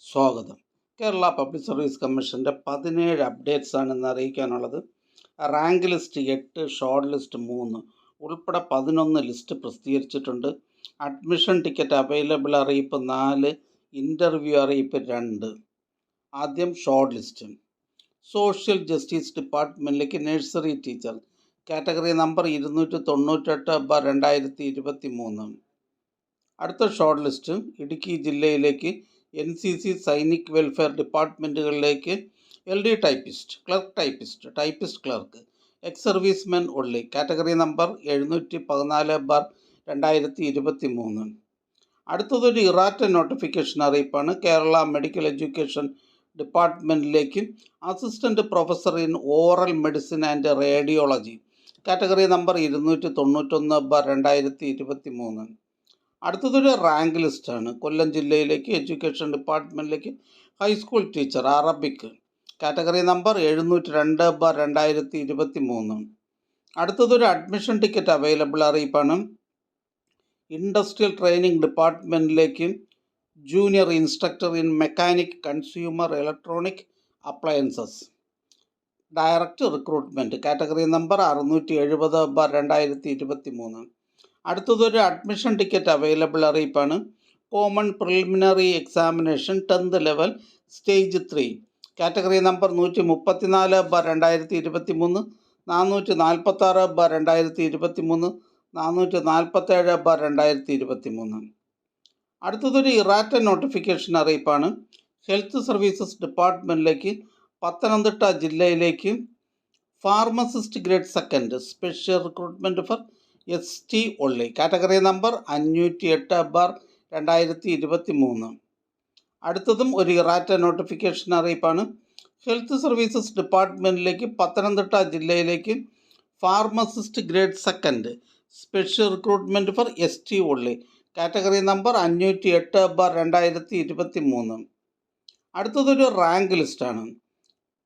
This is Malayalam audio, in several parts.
സ്വാഗതം. കേരള പബ്ലിക് സർവീസ് കമ്മീഷൻ്റെ 17 അപ്ഡേറ്റ്സ് ആണ് ഇന്ന് അറിയിക്കാനുള്ളത്. റാങ്ക് ലിസ്റ്റ് 8, ഷോർട്ട് ലിസ്റ്റ് 3 ഉൾപ്പെടെ 11 ലിസ്റ്റ് പ്രസിദ്ധീകരിച്ചിട്ടുണ്ട്. അഡ്മിഷൻ ടിക്കറ്റ് അവൈലബിൾ അറിയിപ്പ് 4, ഇൻ്റർവ്യൂ അറിയിപ്പ് 2. ആദ്യം ഷോർട്ട് ലിസ്റ്റ്. സോഷ്യൽ ജസ്റ്റിസ് ഡിപ്പാർട്ട്മെൻറ്റിലേക്ക് നഴ്സറി ടീച്ചർ കാറ്റഗറി നമ്പർ 298/2023. അടുത്ത ഷോർട്ട് ലിസ്റ്റ് ഇടുക്കി ജില്ലയിലേക്ക് NCC സൈനിക് വെൽഫെയർ ഡിപ്പാർട്ട്മെൻറ്റുകളിലേക്ക് LD typist, clerk typist, typist clerk, ex servicemen only category number 714/2023. അടുത്തതൊരു ഇറാറ്റ നോട്ടിഫിക്കേഷൻ അറിയിപ്പാണ്. കേരള മെഡിക്കൽ എഡ്യൂക്കേഷൻ ഡിപ്പാർട്ട്മെൻറ്റിലേക്ക് assistant professor in oral medicine and radiology category number 291/2023. അടുത്തതൊരു റാങ്ക് ലിസ്റ്റാണ്. കൊല്ലം ജില്ലയിലേക്ക് എഡ്യൂക്കേഷൻ ഡിപ്പാർട്ട്മെൻറ്റിലേക്ക് high school teacher Arabic category number 702/2023. അടുത്തതൊരു അഡ്മിഷൻ ടിക്കറ്റ് അവൈലബിൾ അറിയിപ്പാണ്. ഇൻഡസ്ട്രിയൽ ട്രെയിനിങ് ഡിപ്പാർട്ട്മെൻറ്റിലേക്ക് junior instructor in mechanic consumer electronic appliances direct recruitment category number 670/2023. അടുത്തതൊരു അഡ്മിഷൻ ടിക്കറ്റ് അവൈലബിൾ അറിയിപ്പാണ്. Common preliminary examination 10th level stage 3 category number 134/2023, 446/2023, 447/2023. അടുത്തതൊരു ഇറാറ്റ നോട്ടിഫിക്കേഷൻ അറിയിപ്പാണ്. ഹെൽത്ത് സർവീസസ് ഡിപ്പാർട്ട്മെൻറ്റിലേക്ക് പത്തനംതിട്ട ജില്ലയിലേക്ക് pharmacist grade 2 special recruitment for ST only category number 508/2023. അടുത്തതും ഒരു ഇറാറ്റ നോട്ടിഫിക്കേഷൻ അറിയിപ്പാണ്. ഹെൽത്ത് സർവീസസ് ഡിപ്പാർട്ട്മെൻറ്റിലേക്ക് പത്തനംതിട്ട ജില്ലയിലേക്ക് pharmacist grade 2 special recruitment for ST only category number 508/2023. അടുത്തതൊരു റാങ്ക് ലിസ്റ്റാണ്.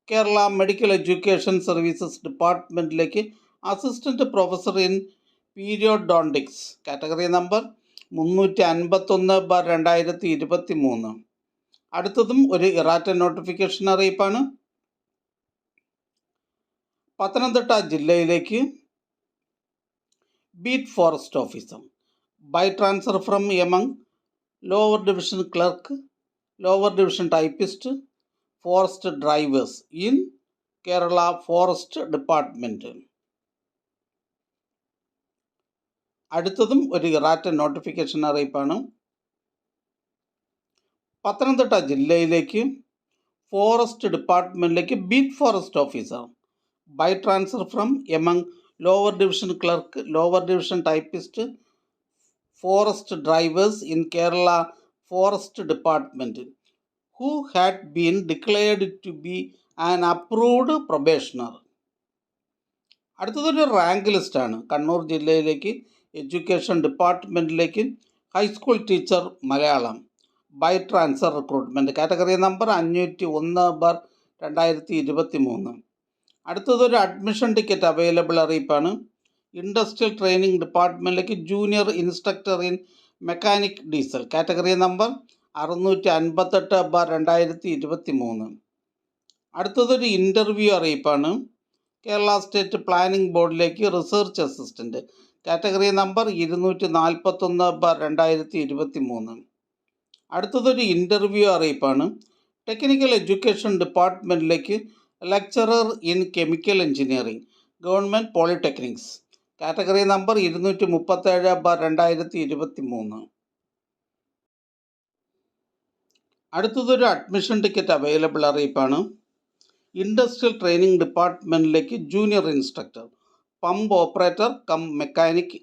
കേരള മെഡിക്കൽ എഡ്യൂക്കേഷൻ സർവീസസ് ഡിപ്പാർട്ട്മെൻറ്റിലേക്ക് assistant professor in periodontics category number 351/2023. അടുത്തതും ഒരു ഇറാറ്റ നോട്ടിഫിക്കേഷൻ അറിയിപ്പാണ്. പത്തനംതിട്ട ജില്ലയിലേക്ക് beat forest officer by transfer from among lower division clerk, lower division typist, forest drivers in Kerala forest department. അടുത്തതും ഒരു ഇറാറ്റ നോട്ടിഫിക്കേഷൻ അറിയിപ്പാണ്. പത്തനംതിട്ട ജില്ലയിലേക്ക് ഫോറസ്റ്റ് ഡിപ്പാർട്ട്മെൻറ്റിലേക്ക് beat forest officer by transfer from among lower division clerk, lower division typist, forest drivers in Kerala forest department who had been declared to be an approved probationer. അടുത്തതൊരു റാങ്ക് ലിസ്റ്റാണ്. കണ്ണൂർ ജില്ലയിലേക്ക് എഡ്യൂക്കേഷൻ ഡിപ്പാർട്ട്മെൻറ്റിലേക്ക് high school teacher Malayalam by transfer recruitment category number 501/2023. അടുത്തതൊരു അഡ്മിഷൻ ടിക്കറ്റ് അവൈലബിൾ അറിയിപ്പാണ്. ഇൻഡസ്ട്രിയൽ ട്രെയിനിങ് ഡിപ്പാർട്ട്മെൻറ്റിലേക്ക് junior instructor in mechanic diesel category number 658/2023. അടുത്തതൊരു ഇൻ്റർവ്യൂ അറിയിപ്പാണ്. കേരള സ്റ്റേറ്റ് പ്ലാനിംഗ് ബോർഡിലേക്ക് റിസർച്ച് അസിസ്റ്റൻറ്റ് കാറ്റഗറി നമ്പർ 241/2023. അടുത്തതൊരു ഇൻ്റർവ്യൂ അറിയിപ്പാണ്. ടെക്നിക്കൽ എഡ്യൂക്കേഷൻ ഡിപ്പാർട്ട്മെൻറ്റിലേക്ക് lecturer in chemical engineering government polytechnics category number 237/2023. അടുത്തതൊരു അഡ്മിഷൻ ടിക്കറ്റ് അവൈലബിൾ അറിയിപ്പാണ്. ഇൻഡസ്ട്രിയൽ ട്രെയിനിങ് ഡിപ്പാർട്ട്മെൻറ്റിലേക്ക് junior instructor pump operator come mechanic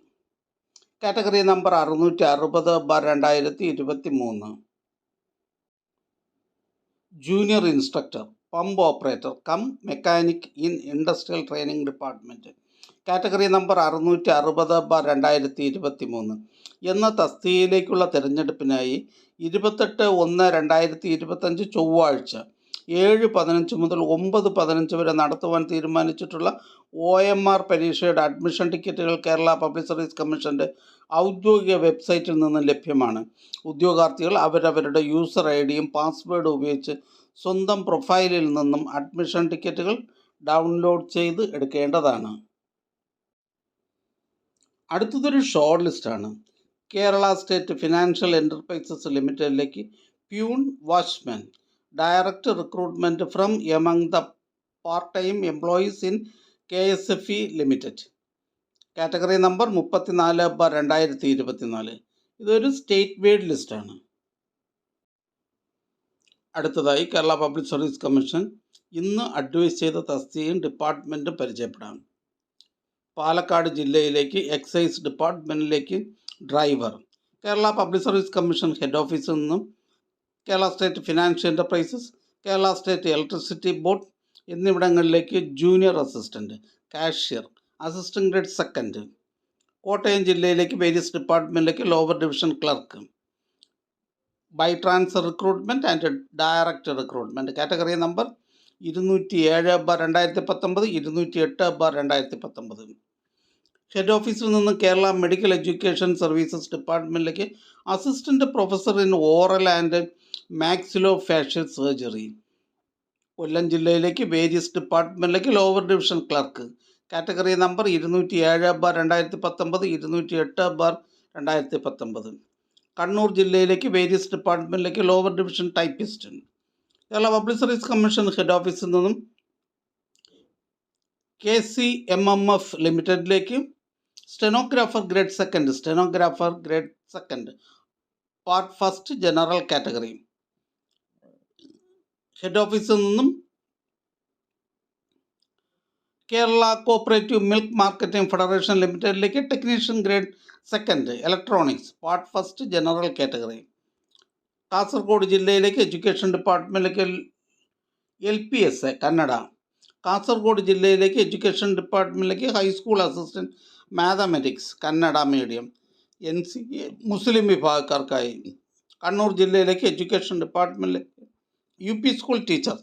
category number 660/2023. Junior instructor pump operator come mechanic in industrial training department category number 660/2023 എന്ന തസ്തികയിലേക്കുള്ള തിരഞ്ഞെടുപ്പിനായി 28/1/2025 ചൊവ്വാഴ്ച 7-15 മുതൽ 9-15 വരെ നടത്തുവാൻ തീരുമാനിച്ചിട്ടുള്ള OMR പരീക്ഷയുടെ അഡ്മിഷൻ ടിക്കറ്റുകൾ കേരള പബ്ലിക് സർവീസ് കമ്മീഷൻ്റെ ഔദ്യോഗിക വെബ്സൈറ്റിൽ നിന്ന് ലഭ്യമാണ്. ഉദ്യോഗാർത്ഥികൾ അവരവരുടെ യൂസർ ഐഡിയും പാസ്വേഡും ഉപയോഗിച്ച് സ്വന്തം പ്രൊഫൈലിൽ നിന്നും അഡ്മിഷൻ ടിക്കറ്റുകൾ ഡൗൺലോഡ് ചെയ്ത് എടുക്കേണ്ടതാണ്. അടുത്തതൊരു ഷോർട്ട് ലിസ്റ്റാണ്. കേരള സ്റ്റേറ്റ് ഫിനാൻഷ്യൽ എൻ്റർപ്രൈസസ് ലിമിറ്റഡിലേക്ക് peon watchman direct recruitment from among the part time employees in KSFE limited. Category number 34/2024. ഇതൊരു സ്റ്റേറ്റ് വൈഡ് ലിസ്റ്റാണ്. അടുത്തതായി കേരള പബ്ലിക് സർവീസ് കമ്മീഷൻ ഇന്ന് അഡ്വൈസ് ചെയ്ത തസ്തികയും ഡിപ്പാർട്ട്മെൻറ്റും പരിചയപ്പെടാം. പാലക്കാട് ജില്ലയിലേക്ക് എക്സൈസ് ഡിപ്പാർട്ട്മെൻറ്റിലേക്ക് driver. Kerala public service commission head ഓഫീസിൽ നിന്നും Kerala state financial enterprises, Kerala state electricity board എന്നിവിടങ്ങളിലേക്ക് junior assistant, cashier, assistant grade second. Kottayam ജില്ലയിലേക്ക് വേരിയസ് ഡിപ്പാർട്ട്മെൻറ്റിലേക്ക് lower division clerk. By transfer recruitment and direct recruitment. Category number 207/2019, 208/2019. Head ഓഫീസിൽ നിന്ന് കേരള മെഡിക്കൽ എഡ്യൂക്കേഷൻ സർവീസസ് ഡിപ്പാർട്ട്മെൻറ്റിലേക്ക് assistant professor in oral and maxillofacial surgery. Kollam ജില്ലയിലേക്ക് വേരിയസ് ഡിപ്പാർട്ട്മെൻറ്റിലേക്ക് lower division clerk. Category number 207/2019, 208/2019. Kannur ജില്ലയിലേക്ക് വേരിയസ് ഡിപ്പാർട്ട്മെൻറ്റിലേക്ക് lower division typist. Kerala public service commission head ഓഫീസിൽ നിന്നും KCMMF ലിമിറ്റഡിലേക്ക് stenographer grade second part first general category. Head ഓഫീസിൽ നിന്നും Kerala cooperative milk marketing federation ലിമിറ്റഡിലേക്ക് technician grade second electronics part first general category. Kasaragod ജില്ലയിലേക്ക് എഡ്യൂക്കേഷൻ ഡിപ്പാർട്ട്മെൻറ്റിലേക്ക് LPSA കന്നഡ. കാസർഗോഡ് ജില്ലയിലേക്ക് എഡ്യൂക്കേഷൻ ഡിപ്പാർട്ട്മെൻറ്റിലേക്ക് high school assistant mathematics Kannada medium NCA മുസ്ലിം വിഭാഗക്കാർക്കായി. കണ്ണൂർ ജില്ലയിലേക്ക് എഡ്യൂക്കേഷൻ ഡിപ്പാർട്ട്മെൻറ്റിലേക്ക് UP school teacher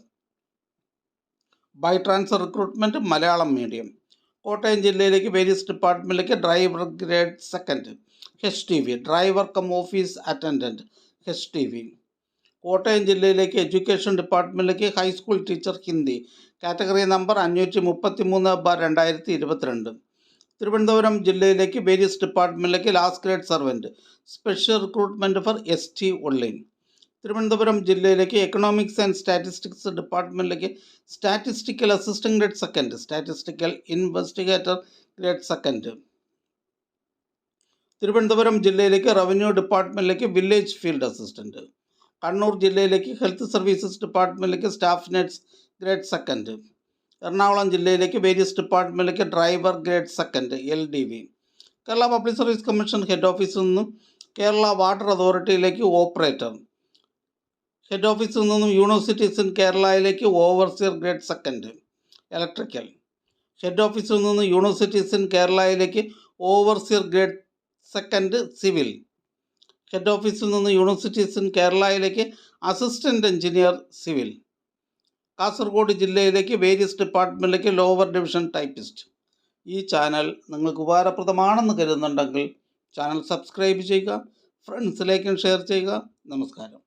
by transfer recruitment Malayalam medium. Kottayam ജില്ലയിലേക്ക് വേരിയസ് ഡിപ്പാർട്ട്മെൻറ്റിലേക്ക് driver grade second HTV, driver cum office attendant HTV. Kottayam ജില്ലയിലേക്ക് എഡ്യൂക്കേഷൻ ഡിപ്പാർട്ട്മെൻറ്റിലേക്ക് high school teacher Hindi. Category number 533/2022. Thiruvananthapuram ജില്ലയിലേക്ക് വേരിയസ് ഡിപ്പാർട്ട്മെൻറ്റിലേക്ക് last grade servant special recruitment for ST online. Thiruvananthapuram ജില്ലയിലേക്ക് എക്കണോമിക്സ് ആൻഡ് സ്റ്റാറ്റിസ്റ്റിക്സ് ഡിപ്പാർട്ട്മെൻറ്റിലേക്ക് statistical assistant grade second, statistical investigator grade second. Thiruvananthapuram ജില്ലയിലേക്ക് റവന്യൂ ഡിപ്പാർട്ട്മെൻറ്റിലേക്ക് വില്ലേജ് ഫീൽഡ് അസിസ്റ്റൻറ്റ്. കണ്ണൂർ ജില്ലയിലേക്ക് ഹെൽത്ത് സർവീസസ് ഡിപ്പാർട്ട്മെൻറ്റിലേക്ക് staff nurse grade second. Ernakulam ജില്ലയിലേക്ക് വേരിയസ് ഡിപ്പാർട്ട്മെൻറ്റിലേക്ക് driver grade second LDV. Kerala public service commission head ഓഫീസിൽ നിന്നും കേരള വാട്ടർ അതോറിറ്റിയിലേക്ക് ഓപ്പറേറ്റർ. ഹെഡ് ഓഫീസിൽ നിന്നും യൂണിവേഴ്സിറ്റീസ് ഇൻ കേരളയിലേക്ക് overseer grade second electrical. Head ഓഫീസിൽ നിന്ന് യൂണിവേഴ്സിറ്റീസ് ഇൻ കേരളയിലേക്ക് overseer grade second civil. Head ഓഫീസിൽ നിന്ന് യൂണിവേഴ്സിറ്റീസ് ഇൻ കേരളയിലേക്ക് അസിസ്റ്റൻറ്റ് എഞ്ചിനീയർ സിവിൽ. കാസർഗോഡ് ജില്ലയിലേക്ക് വേരിയസ് ഡിപ്പാർട്ട്മെൻറ്റിലേക്ക് ലോവർ ഡിവിഷൻ ടൈപ്പിസ്റ്റ്. ഈ ചാനൽ നിങ്ങൾക്ക് ഉപകാരപ്രദമാണെന്ന് കരുതുന്നുണ്ടെങ്കിൽ ചാനൽ സബ്സ്ക്രൈബ് ചെയ്യുക, ഫ്രണ്ട്സിലേക്കും ഷെയർ ചെയ്യുക. നമസ്കാരം.